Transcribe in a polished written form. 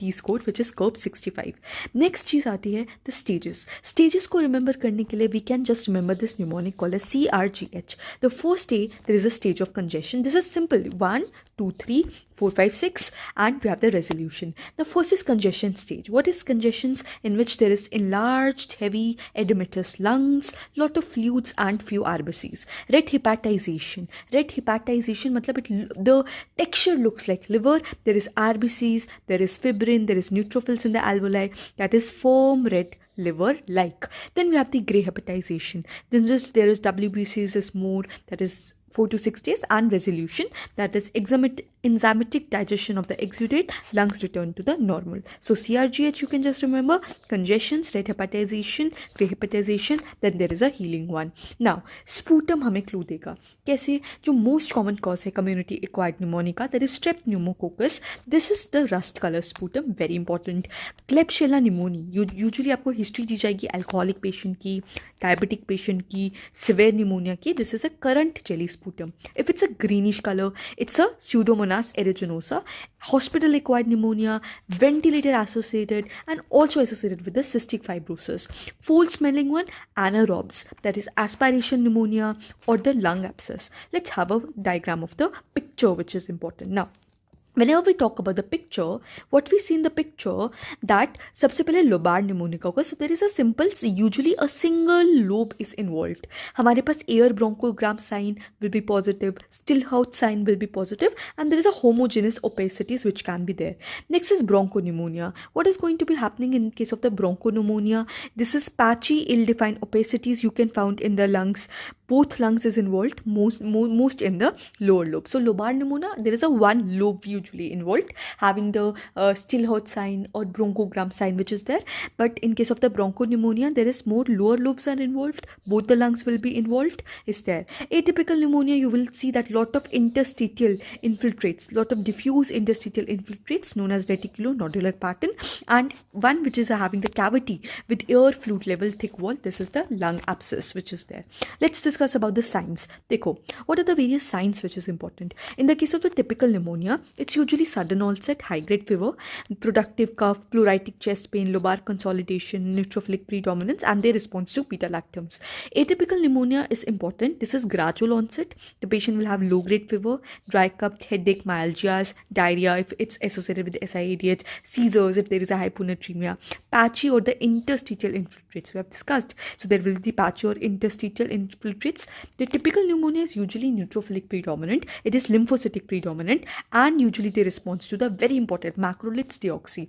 T score which is curve 65. Next चीज़ आती है the stages. Stages को remember करने के लिए we can just remember this mnemonic called as CRGH. The first day there is a stage of congestion. This is simple, 1, 2, 3, 4, 5, 6, and we have the resolution. The first is congestion stage. What is congestions? In which there is enlarged, heavy, edematous lungs, lot of fluids and few RBCs. Red hepatization. Red hepatization matlab the texture looks like liver. There is RBCs, there is fibrin, there is neutrophils in the alveoli. That is firm red liver like. Then we have the gray hepatization. Then just there is WBCs is more, that is 4 to 6 days, and resolution, that is enzymatic digestion of the exudate, lungs return to the normal. So CRGH you can just remember, congestions, red hepatization, gray hepatization, then there is a healing one. Now sputum हमें clue देगा कैसे, जो most common cause है community acquired pneumonia का, that is strep pneumococcus. This is the rust color sputum, very important. Klebsiella pneumoniae usually आपको history दी जाएगी alcoholic patient की, diabetic patient की, severe pneumonia की. This is a current jelly sputum. If it's a greenish color, it's a Pseudomonas aeruginosa. Hospital acquired pneumonia, ventilator associated, and also associated with the cystic fibrosis. Foul smelling one, anaerobes, that is aspiration pneumonia or the lung abscess. Let's have a diagram of the picture, which is important. Now whenever we talk about the picture, what we see in the picture, that सबसे पहले lobar pneumonia का होगा. So there is a simple, usually a single lobe is involved. हमारे पास air bronchogram sign will be positive, Stillhouse sign will be positive, and there is a homogeneous opacities which can be there. Next is bronchopneumonia. What is going to be happening in case of the bronchopneumonia? This is patchy, ill-defined opacities you can found in the lungs. Both lungs is involved, most in the lower lobe. So lobar pneumonia, there is a one lobe usually involved, having the Stillhouse sign or bronchogram sign which is there. But in case of the bronchopneumonia, there is more lower lobes are involved, both the lungs will be involved, is there. Atypical pneumonia, you will see that lot of interstitial infiltrates, lot of diffuse interstitial infiltrates known as reticulonodular pattern, and one which is having the cavity with air fluid level thick wall. This is the lung abscess which is there. Let's discuss about the signs. Dekho, what are the various signs which is important? In the case of the typical pneumonia, it's usually sudden onset, high-grade fever, productive cough, pleuritic chest pain, lobar consolidation, neutrophilic predominance, and their response to beta-lactams. Atypical pneumonia is important. This is gradual onset. The patient will have low-grade fever, dry cough, headache, myalgias, diarrhea if it's associated with SIADH, seizures if there is a hyponatremia, patchy or the interstitial infiltrates we have discussed. So there will be patchy or interstitial infiltrates. The typical pneumonia is usually neutrophilic predominant. It is lymphocytic predominant, and usually they respond to the very important macrolides deoxy.